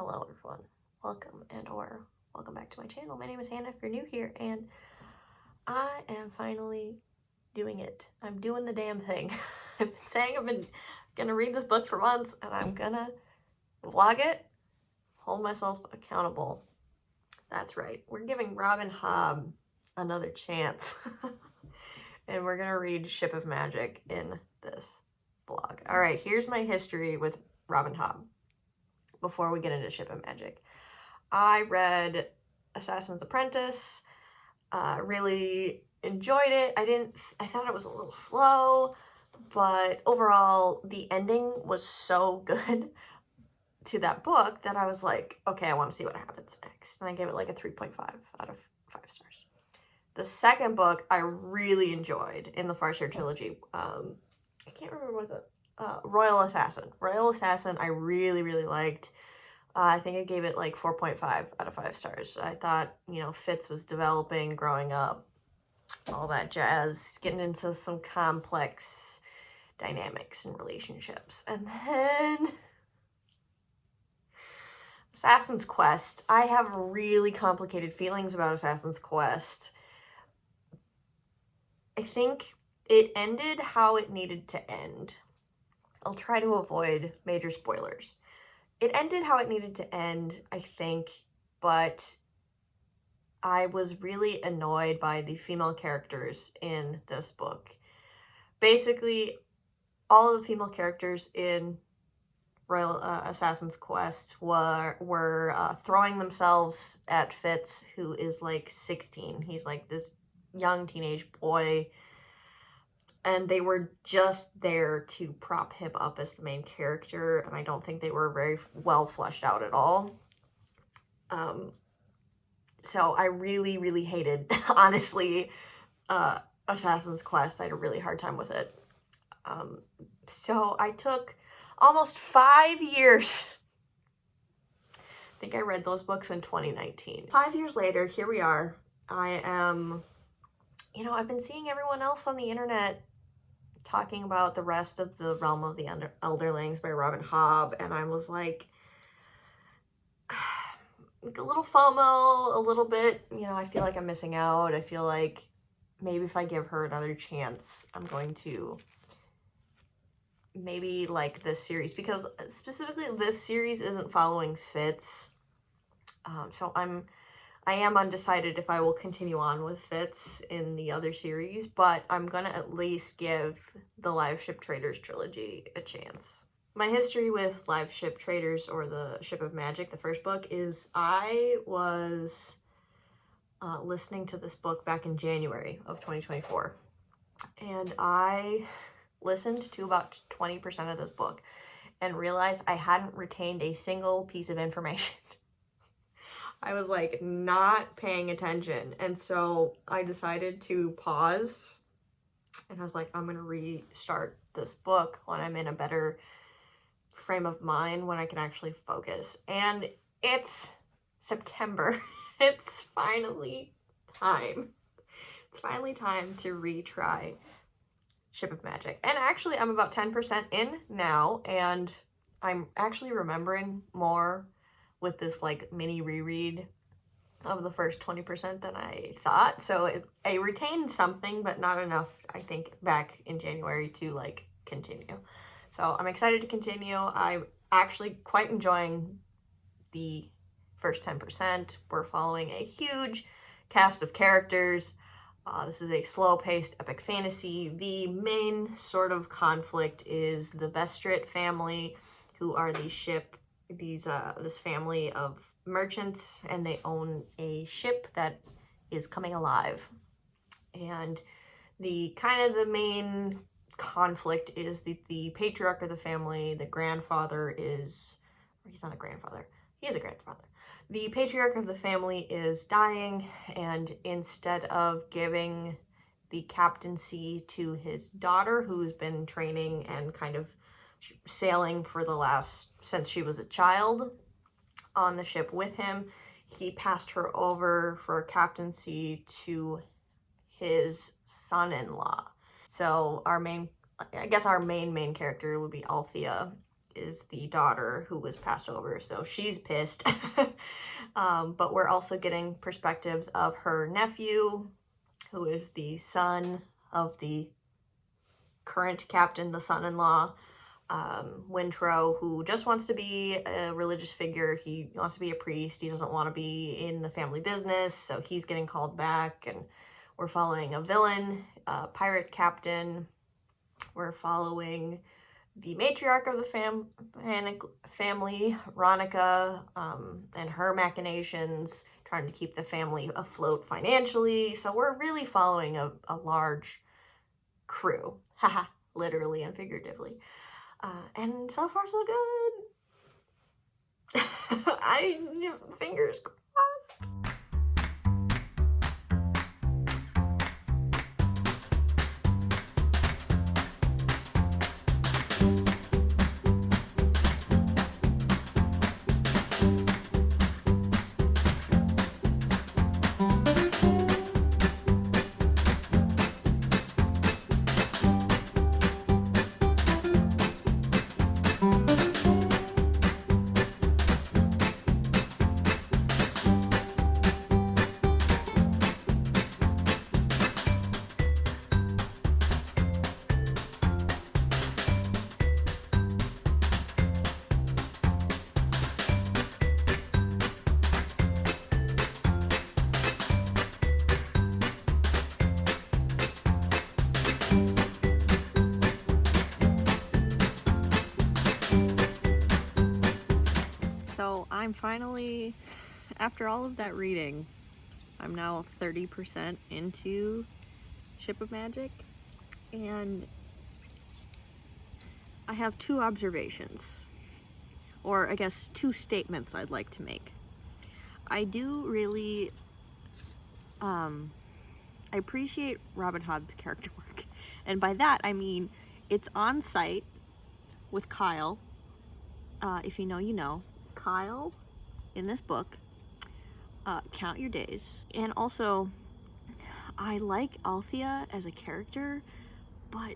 Hello everyone, welcome or welcome back to my channel. My name is Hannah if you're new here, and I am finally doing it. I'm doing the damn thing. I've been saying I've been gonna read this book for months and I'm gonna vlog it, hold myself accountable. That's right, we're giving Robin Hobb another chance. And we're gonna read Ship of Magic in this vlog. Alright, here's my history with Robin Hobb before we get into Ship of Magic. I read Assassin's Apprentice, really enjoyed it. I thought it was a little slow, but overall the ending was so good to that book that I was like, okay, I want to see what happens next. And I gave it like a 3.5 out of 5 stars. The second book I really enjoyed in the Farseer trilogy. I can't remember what the Royal Assassin. Royal Assassin I really liked. I think I gave it like 4.5 out of 5 stars. I thought, Fitz was developing, growing up, all that jazz, getting into some complex dynamics and relationships. And then Assassin's Quest. I have really complicated feelings about Assassin's Quest. I think it ended how it needed to end. I'll try to avoid major spoilers. It ended how it needed to end, I think, but I was really annoyed by the female characters in this book. Basically, all of the female characters in Royal Assassin's Quest were throwing themselves at Fitz, who is like 16. He's like this young teenage boy, and they were just there to prop him up as the main character, and I don't think they were very well fleshed out at all. So I really hated, honestly, Assassin's Quest. I had a really hard time with it. So I took almost 5 years. I think I read those books in 2019. 5 years later, here we are. I am, I've been seeing everyone else on the internet talking about the rest of the Realm of the Elderlings by Robin Hobb, and I was like a little FOMO, a little bit, I feel like I'm missing out. I feel like maybe if I give her another chance, I'm going to maybe like this series, because specifically this series isn't following Fitz. So I am undecided if I will continue on with Fitz in the other series, but I'm gonna at least give the Live Ship Traders trilogy a chance. My history with Live Ship Traders, or the Ship of Magic, the first book, is I was listening to this book back in January of 2024, and I listened to about 20% of this book and realized I hadn't retained a single piece of information. I was like not paying attention, and so I decided to pause, and I was like, I'm gonna restart this book when I'm in a better frame of mind, when I can actually focus. And it's September. It's finally time. It's finally time to retry Ship of Magic. And actually I'm about 10% in now, and I'm actually remembering more with this like mini reread of the first 20% than I thought. So I retained something, but not enough, I think, back in January to like continue. So I'm excited to continue. I'm actually quite enjoying the first 10%. We're following a huge cast of characters. This is a slow-paced epic fantasy. The main sort of conflict is the Vestrit family, who are this family of merchants, and they own a ship that is coming alive. And the main conflict is the patriarch of the family, the grandfather is, or he's not a grandfather, he is a grandfather. The patriarch of the family is dying, and instead of giving the captaincy to his daughter, who's been training and kind of sailing for since she was a child on the ship with him, he passed her over for captaincy to his son-in-law. So our main character would be Althea, is the daughter who was passed over, so she's pissed. But we're also getting perspectives of her nephew, who is the son of the current captain, the son-in-law, Wintrow, who just wants to be a religious figure. He wants to be a priest. He doesn't want to be in the family business, so he's getting called back. And we're following a villain, a pirate captain. We're following the matriarch of the family, Ronica, and her machinations, trying to keep the family afloat financially. So we're really following a large crew. Haha, literally and figuratively. And so far so good. Fingers crossed. So I'm finally, after all of that reading, I'm now 30% into Ship of Magic, and I have two observations, or I guess two statements I'd like to make. I do really, I appreciate Robin Hobb's character work, and by that I mean it's on site with Kyle. If you know, you know. Kyle, in this book, count your days. And also, I like Althea as a character, but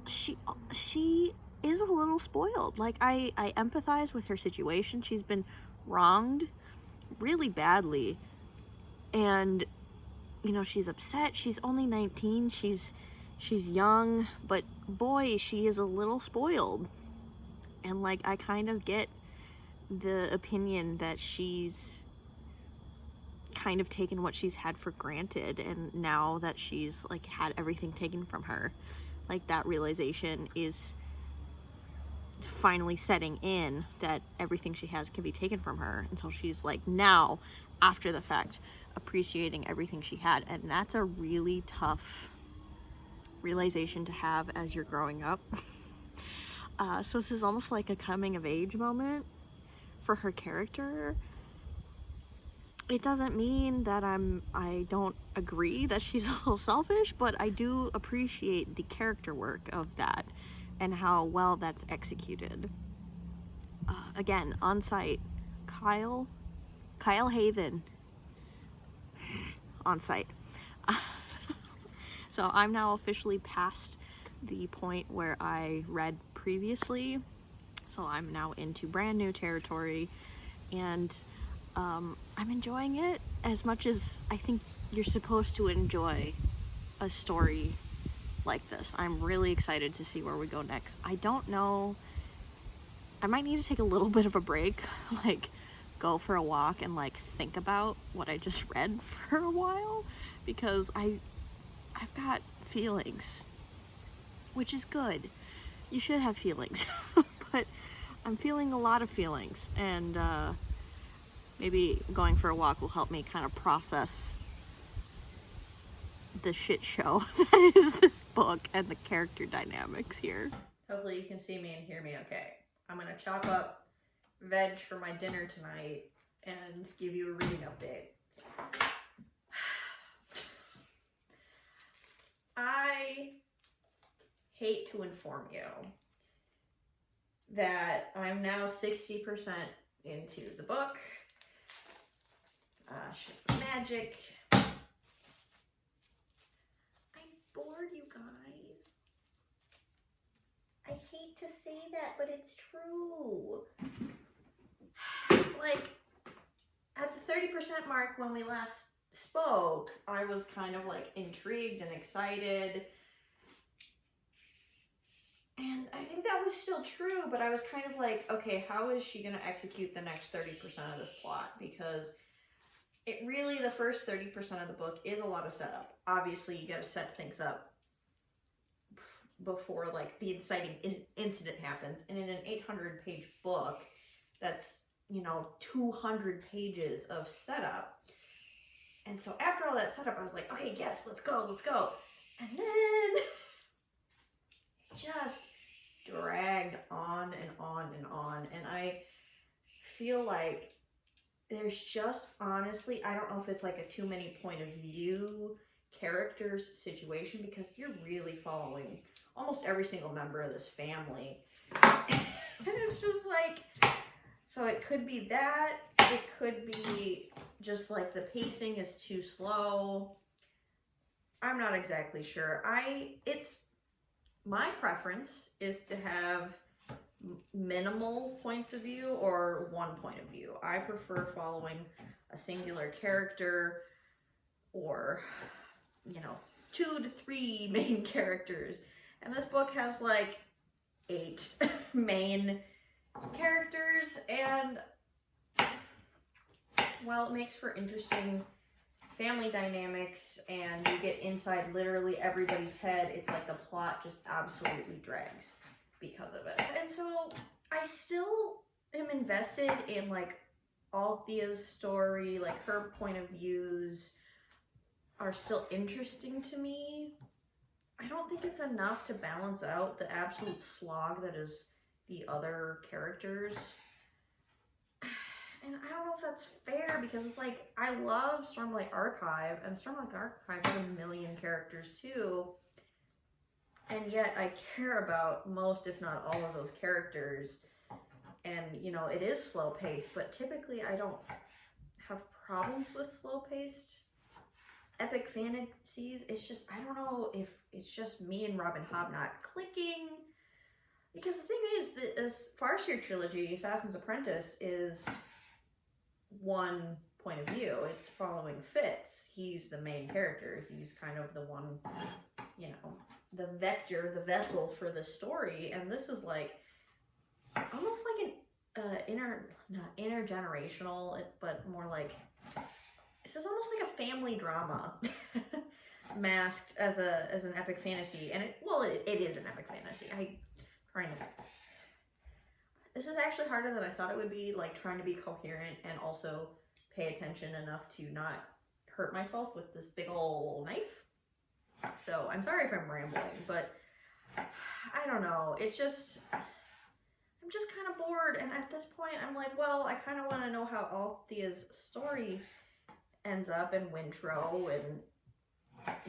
she is a little spoiled. Like, I empathize with her situation. She's been wronged really badly, and you know, she's upset. She's only 19. She's young, but boy, she is a little spoiled. And like, I kind of get the opinion that she's kind of taken what she's had for granted, and now that she's like had everything taken from her, like that realization is finally setting in, that everything she has can be taken from her, and so she's like now, after the fact, appreciating everything she had. And that's a really tough realization to have as you're growing up. So this is almost like a coming of age moment for her character. It doesn't mean that I don't agree that she's a little selfish, but I do appreciate the character work of that and how well that's executed. Again, on site, Kyle Haven, on site. So I'm now officially past the point where I read previously, so I'm now into brand new territory, and I'm enjoying it as much as I think you're supposed to enjoy a story like this. I'm really excited to see where we go next. I don't know, I might need to take a little bit of a break, like go for a walk and like think about what I just read for a while, because I've got feelings, which is good. You should have feelings. But I'm feeling a lot of feelings, and maybe going for a walk will help me kind of process the shit show that is this book and the character dynamics here. Hopefully you can see me and hear me okay. I'm gonna chop up veg for my dinner tonight and give you a reading update. I hate to inform you that I'm now 60% into the book, Ship of Magic. I'm bored, you guys. I hate to say that, but it's true. Like, at the 30% mark when we last spoke, I was kind of like intrigued and excited. And I think that was still true, but I was kind of like, okay, how is she going to execute the next 30% of this plot? Because it really, the first 30% of the book is a lot of setup. Obviously, you got to set things up before like the inciting incident happens. And in an 800-page book, that's, you know, 200 pages of setup. And so after all that setup, I was like, okay, yes, let's go, let's go. And then just dragged on and on and on. And I feel like there's just, honestly, I don't know if it's like a too many point of view characters situation, because you're really following almost every single member of this family. And it's just like, so it could be that, it could be just like the pacing is too slow. I'm not exactly sure. My preference is to have minimal points of view or one point of view. I prefer following a singular character, or, you know, 2 to 3 main characters. And this book has like 8 main characters, and while it makes for interesting family dynamics and you get inside literally everybody's head, it's like the plot just absolutely drags because of it. And so I still am invested in like Althea's story, like her point of views are still interesting to me. I don't think it's enough to balance out the absolute slog that is the other characters. And I don't know if that's fair, because it's like, I love Stormlight Archive, and Stormlight Archive has a million characters too. And yet I care about most, if not all of those characters. And, you know, it is slow paced, but typically I don't have problems with slow paced epic fantasies. It's just, I don't know if it's just me and Robin Hobb not clicking. Because the thing is, this Farseer trilogy, Assassin's Apprentice, is one point of view. It's following Fitz. He's the main character. He's kind of the one, you know, the vector, the vessel for the story. And this is like almost like an not intergenerational, but more like, this is almost like a family drama masked as an epic fantasy. And it is an epic fantasy. This is actually harder than I thought it would be, like trying to be coherent and also pay attention enough to not hurt myself with this big ol' knife. So I'm sorry if I'm rambling, but I don't know. It's just, I'm just kind of bored. And at this point, I'm like, well, I kind of want to know how Althea's story ends up in Wintro, and,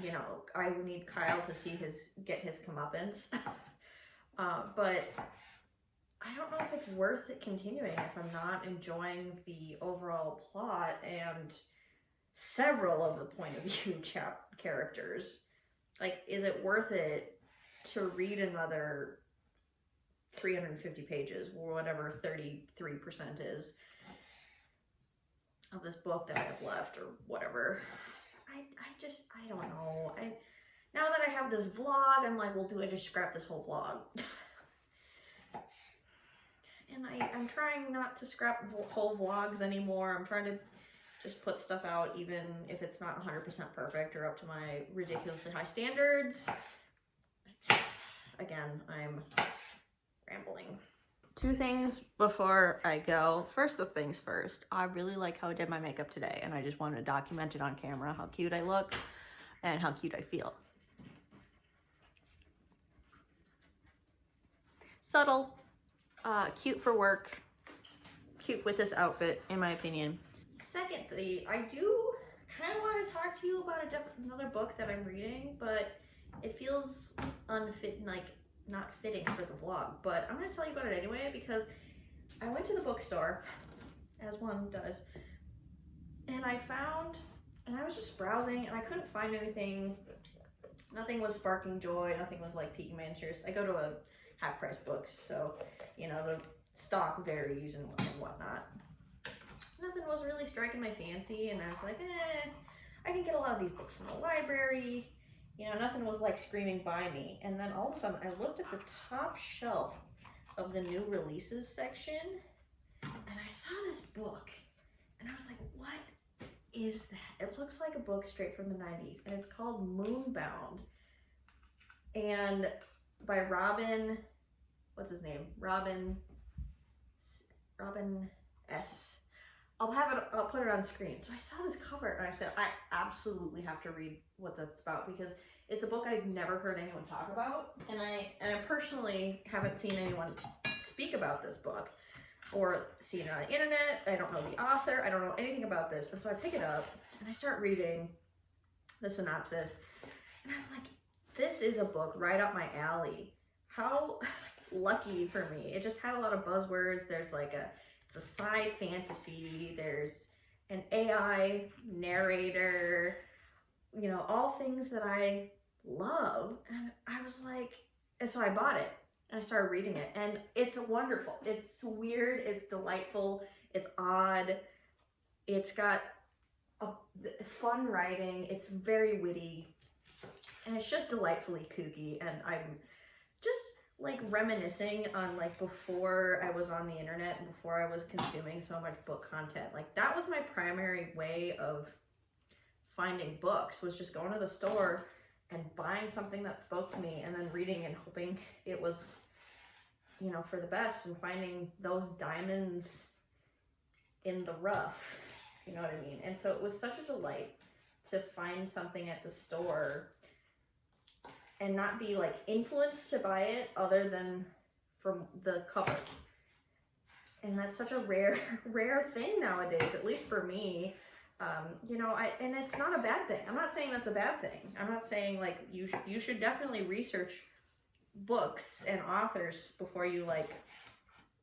you know, I need Kyle to see get his comeuppance. But I don't know if it's worth it continuing if I'm not enjoying the overall plot and several of the point of view characters. Like, is it worth it to read another 350 pages, or whatever 33% is, of this book that I have left, or whatever? I don't know. Now that I have this vlog, I'm like, well, do I just scrap this whole vlog? And I'm trying not to scrap whole vlogs anymore. I'm trying to just put stuff out, even if it's not 100% perfect or up to my ridiculously high standards. Again, I'm rambling. 2 things before I go. First of things first, I really like how I did my makeup today, and I just wanted to document it on camera, how cute I look and how cute I feel. Subtle. Cute for work, cute with this outfit, in my opinion. Secondly, I do kind of want to talk to you about another book that I'm reading, but it feels unfit, like not fitting for the vlog. But I'm going to tell you about it anyway, because I went to the bookstore, as one does, and I was just browsing, and I couldn't find anything. Nothing was sparking joy, nothing was like piquing my interest. I go to a half-price books, so, you know, the stock varies and whatnot. Nothing was really striking my fancy, and I was like, I can get a lot of these books from the library. You know, nothing was like screaming by me. And then all of a sudden, I looked at the top shelf of the new releases section, and I saw this book, and I was like, what is that? It looks like a book straight from the 90s, and it's called Moonbound, and by Robin, what's his name? Robin S. I'll put it on screen. So I saw this cover and I said, I absolutely have to read what that's about, because it's a book I've never heard anyone talk about. And I personally haven't seen anyone speak about this book or seen it on the internet. I don't know the author. I don't know anything about this. And so I pick it up and I start reading the synopsis, and I was like, this is a book right up my alley. How lucky for me. It just had a lot of buzzwords. There's like it's a sci fantasy, there's an AI narrator, you know, all things that I love. And I was like, and so I bought it and I started reading it, and it's wonderful. It's weird, it's delightful, it's odd, it's got a fun writing, it's very witty, and it's just delightfully kooky. And I'm just like reminiscing on like before I was on the internet and before I was consuming so much book content. Like that was my primary way of finding books, was just going to the store and buying something that spoke to me and then reading and hoping it was, you know, for the best, and finding those diamonds in the rough, you know what I mean? And so it was such a delight to find something at the store and not be like influenced to buy it other than from the cover. And that's such a rare thing nowadays, at least for me. You know, and it's not a bad thing. I'm not saying that's a bad thing. I'm not saying like you should definitely research books and authors before you like,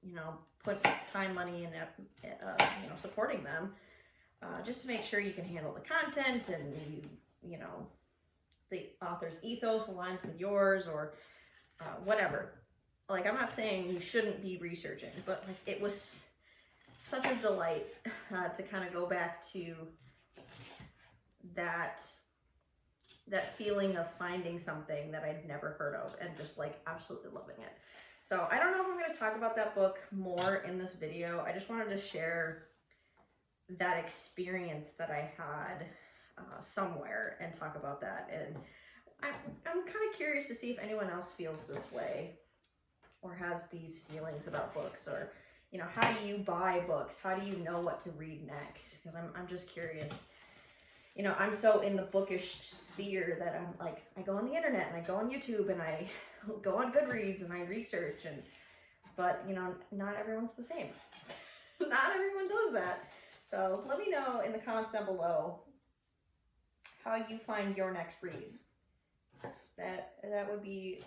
you know, put time, money, and you know, supporting them, just to make sure you can handle the content and you know, the author's ethos aligns with yours, or whatever. Like, I'm not saying you shouldn't be researching, but like it was such a delight to kind of go back to that feeling of finding something that I'd never heard of and just like absolutely loving it. So I don't know if I'm going to talk about that book more in this video. I just wanted to share that experience that I had somewhere and talk about that. And I'm kind of curious to see if anyone else feels this way or has these feelings about books, or, you know, how do you buy books? How do you know what to read next? Because I'm just curious. You know, I'm so in the bookish sphere that I'm like, I go on the internet and I go on YouTube and I go on Goodreads and I research, but you know, not everyone's the same. Not everyone does that. So let me know in the comments down below how you find your next read. That would be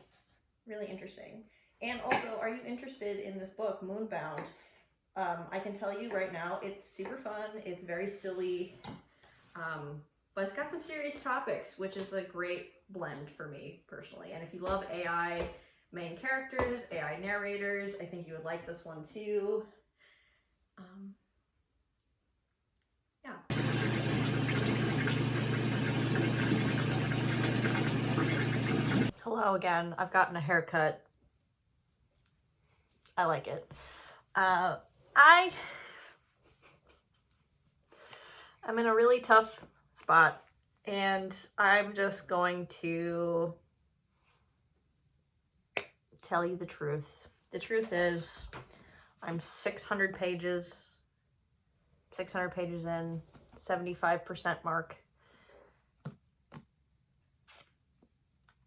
really interesting. And also, are you interested in this book, Moonbound? I can tell you right now, it's super fun. It's very silly, but it's got some serious topics, which is a great blend for me personally. And if you love AI main characters, AI narrators, I think you would like this one too. Yeah. Hello again. I've gotten a haircut. I like it. I'm in a really tough spot, and I'm just going to tell you the truth. The truth is, I'm 600 pages in, 75% mark,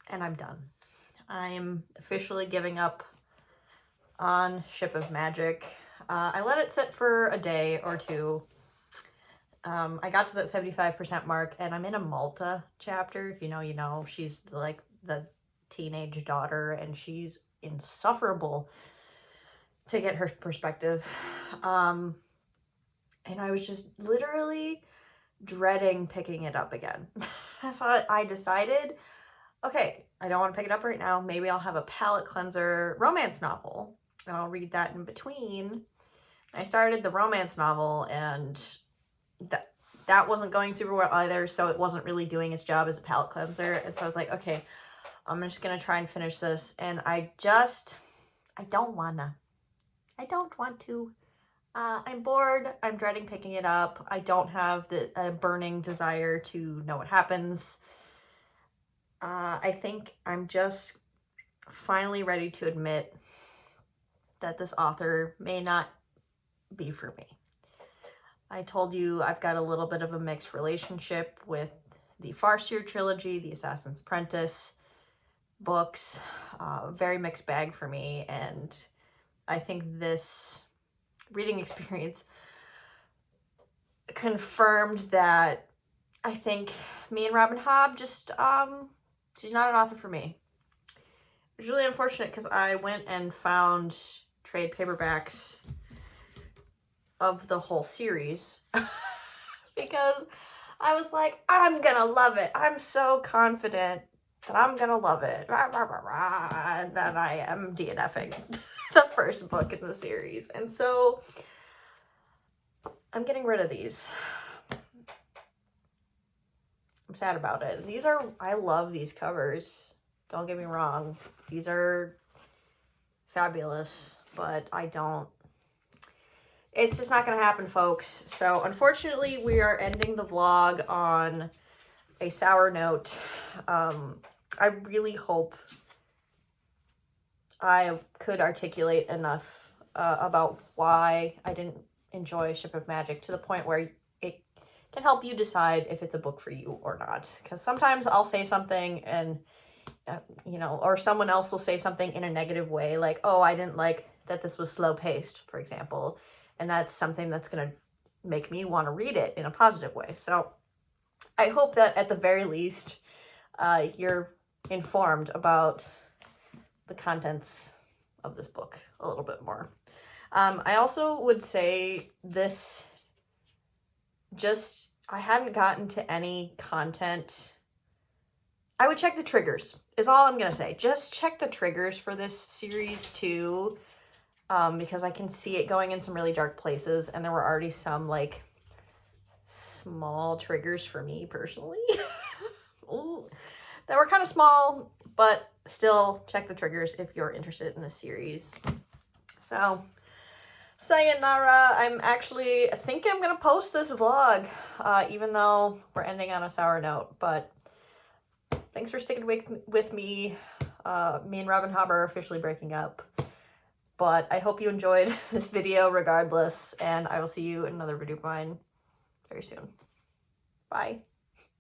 and I'm done. I'm officially giving up on Ship of Magic. I let it sit for a day or two. I got to that 75% mark, and I'm in a Malta chapter. If you know, you know. She's like the teenage daughter, and she's insufferable to get her perspective. And I was just literally dreading picking it up again. So I decided, okay, I don't want to pick it up right now. Maybe I'll have a palate cleanser romance novel and I'll read that in between. I started the romance novel and that wasn't going super well either, so it wasn't really doing its job as a palate cleanser. And so I was like, okay, I'm just gonna try and finish this. And I don't want to. I'm bored. I'm dreading picking it up. I don't have a burning desire to know what happens. I think I'm just finally ready to admit that this author may not be for me. I told you I've got a little bit of a mixed relationship with the Farseer trilogy, the Assassin's Apprentice books. Very mixed bag for me, and I think this reading experience confirmed that I think me and Robin Hobb just, she's not an author for me. It was really unfortunate because I went and found trade paperbacks of the whole series because I was like, I'm gonna love it. I'm so confident that I'm gonna love it. And then I am DNFing the first book in the series. And so I'm getting rid of these. I'm sad about it. I love these covers. Don't get me wrong. These are fabulous, but it's just not going to happen, folks. So unfortunately, we are ending the vlog on a sour note. I really hope I could articulate enough about why I didn't enjoy Ship of Magic to the point where it can help you decide if it's a book for you or not. Because sometimes I'll say something and, or someone else will say something in a negative way, like, oh, I didn't like that this was slow-paced, for example. And that's something that's going to make me want to read it in a positive way. So I hope that at the very least, you're informed about the contents of this book a little bit more. I also would say I hadn't gotten to any content. I would check the triggers, is all I'm going to say. Just check the triggers for this series too, because I can see it going in some really dark places, and there were already some, like, small triggers for me personally. Ooh, that were kind of small, but still check the triggers if you're interested in this series. So, sayonara. I think I'm gonna post this vlog, even though we're ending on a sour note, but thanks for sticking with me. Me and Robin Hobb are officially breaking up, but I hope you enjoyed this video regardless, and I will see you in another video of mine very soon. Bye.